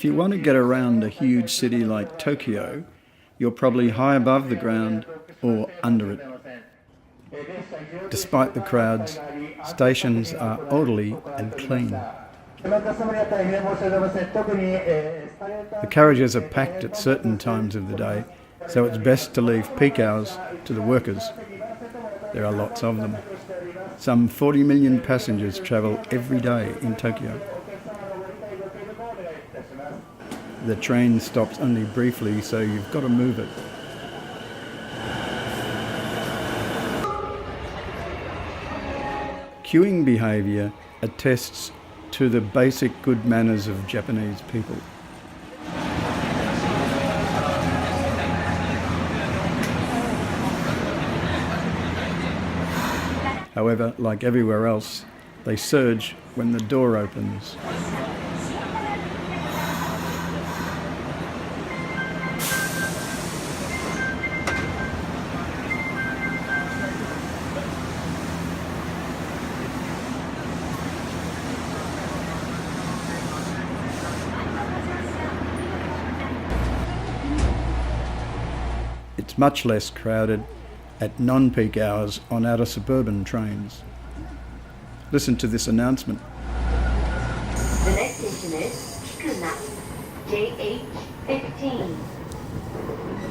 If you want to get around a huge city like Tokyo, you're probably high above the ground or under it. Despite the crowds, stations are orderly and clean. The carriages are packed at certain times of the day, so it's best to leave peak hours to the workers. There are lots of them. Some 40 million passengers travel every day in Tokyo. The train stops only briefly, so you've got to move it. Queuing behaviour attests to the basic good manners of Japanese people. However, like everywhere else, they surge when the door opens. It's much less crowded at non-peak hours on outer suburban trains. Listen to this announcement. The next station is Kikuna, JH15.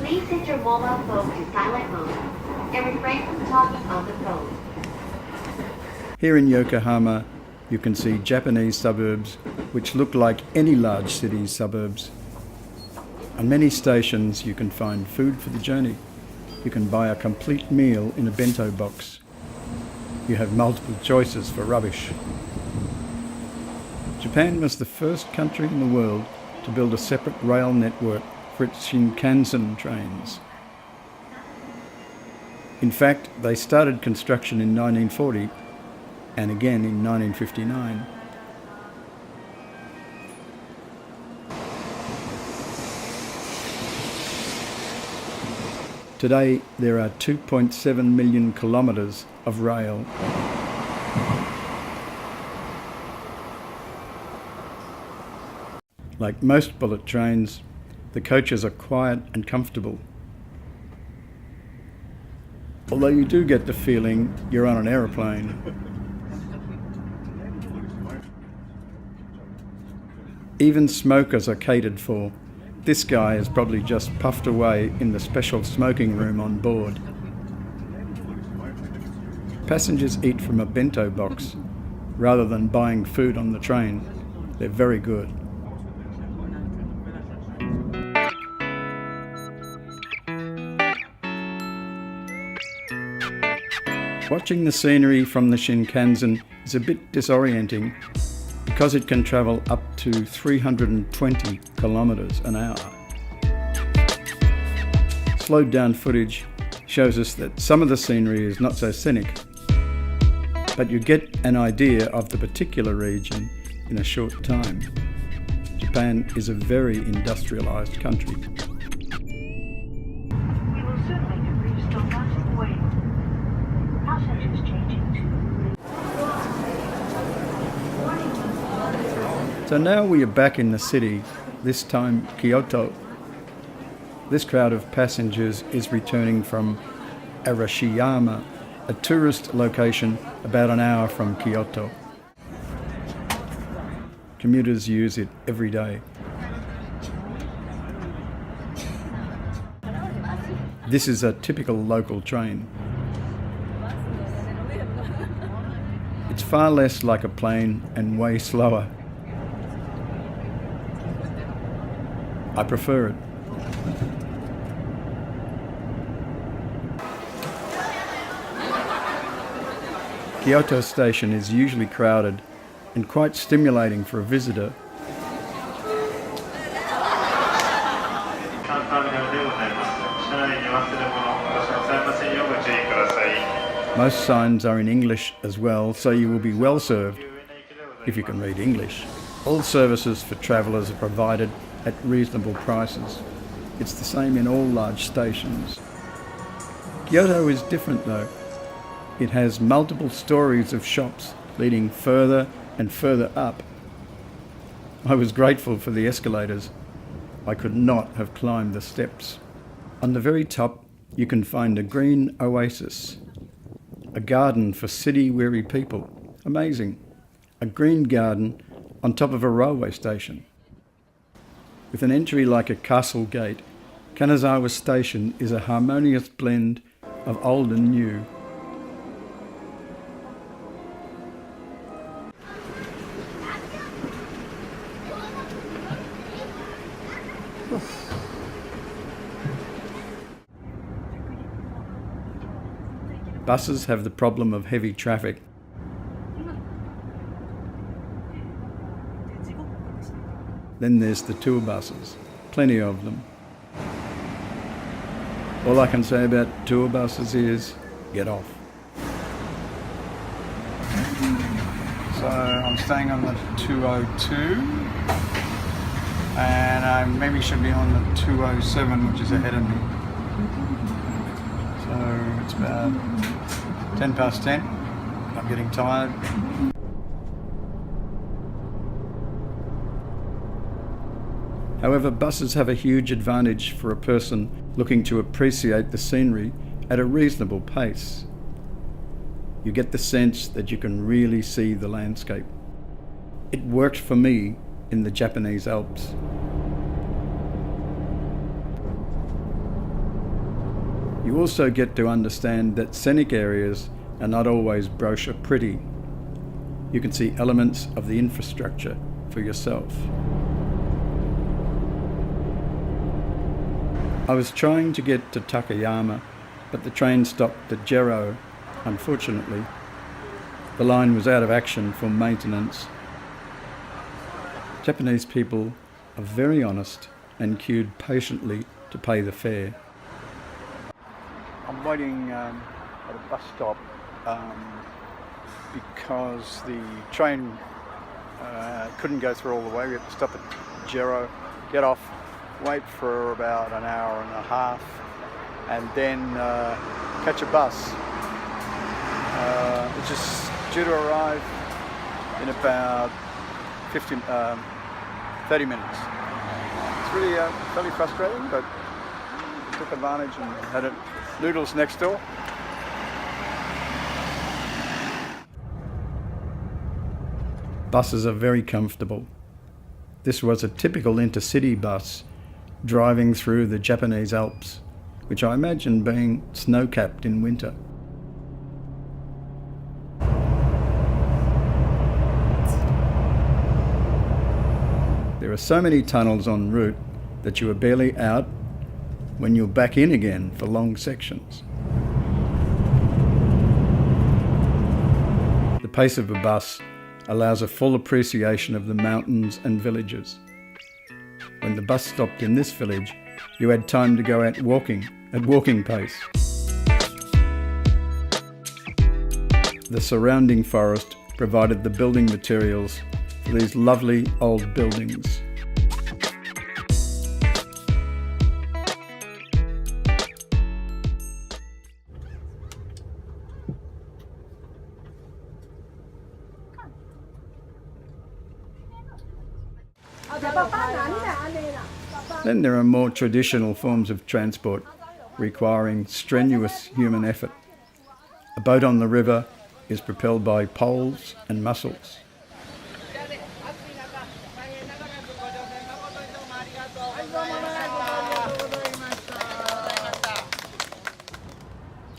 Please set your mobile phone to silent mode and refrain from talking on the phone. Here in Yokohama, you can see Japanese suburbs which look like any large city's suburbs. On many stations you can find food for the journey. You can buy a complete meal in a bento box. You have multiple choices for rubbish. Japan was the first country in the world to build a separate rail network for its Shinkansen trains. In fact, they started construction in 1940 and again in 1959. Today, there are 2.7 million kilometres of rail. Like most bullet trains, the coaches are quiet and comfortable. Although you do get the feeling you're on an aeroplane. Even smokers are catered for. This guy is probably just puffed away in the special smoking room on board. Passengers eat from a bento box rather than buying food on the train. They're very good. Watching the scenery from the Shinkansen is a bit disorienting because it can travel up to 320 kilometres an hour. Slowed down footage shows us that some of the scenery is not so scenic, but you get an idea of the particular region in a short time. Japan is a very industrialised country. We will soon make a brief stop out of the way. Passengers changing to... So now we are back in the city, this time Kyoto. This crowd of passengers is returning from Arashiyama, a tourist location about an hour from Kyoto. Commuters use it every day. This is a typical local train. It's far less like a plane and way slower. I prefer it. Kyoto Station is usually crowded and quite stimulating for a visitor. Most signs are in English as well, so you will be well served if you can read English. All services for travellers are provided at reasonable prices. It's the same in all large stations. Kyoto is different though. It has multiple stories of shops leading further and further up. I was grateful for the escalators. I could not have climbed the steps. On the very top, you can find a green oasis, a garden for city-weary people. Amazing. A green garden on top of a railway station. With an entry like a castle gate, Kanazawa Station is a harmonious blend of old and new. Buses have the problem of heavy traffic. Then there's the tour buses, plenty of them. All I can say about tour buses is, get off. So I'm staying on the 202 and I maybe should be on the 207, which is ahead of me. So it's about 10 past 10. I'm getting tired. However, buses have a huge advantage for a person looking to appreciate the scenery at a reasonable pace. You get the sense that you can really see the landscape. It worked for me in the Japanese Alps. You also get to understand that scenic areas are not always brochure pretty. You can see elements of the infrastructure for yourself. I was trying to get to Takayama, but the train stopped at Jero, unfortunately. The line was out of action for maintenance. Japanese people are very honest and queued patiently to pay the fare. I'm waiting at a bus stop because the train couldn't go through all the way. We had to stop at Jero, get off, wait for about an hour and a half, and then catch a bus, which is due to arrive in about 30 minutes. It's really fairly frustrating, but I took advantage and had it noodles next door. Buses are very comfortable. This was a typical Intercity bus driving through the Japanese Alps, which I imagine being snow-capped in winter. There are so many tunnels en route that you are barely out when you're back in again for long sections. The pace of a bus allows a full appreciation of the mountains and villages. When the bus stopped in this village, you had time to go out walking at walking pace. The surrounding forest provided the building materials for these lovely old buildings. Then there are more traditional forms of transport requiring strenuous human effort. A boat on the river is propelled by poles and muscles.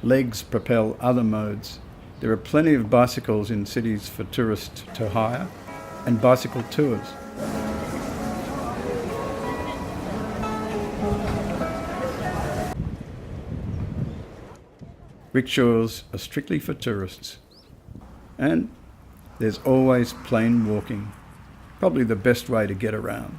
Legs propel other modes. There are plenty of bicycles in cities for tourists to hire and bicycle tours. Rickshaws are strictly for tourists. And there's always plain walking, probably the best way to get around.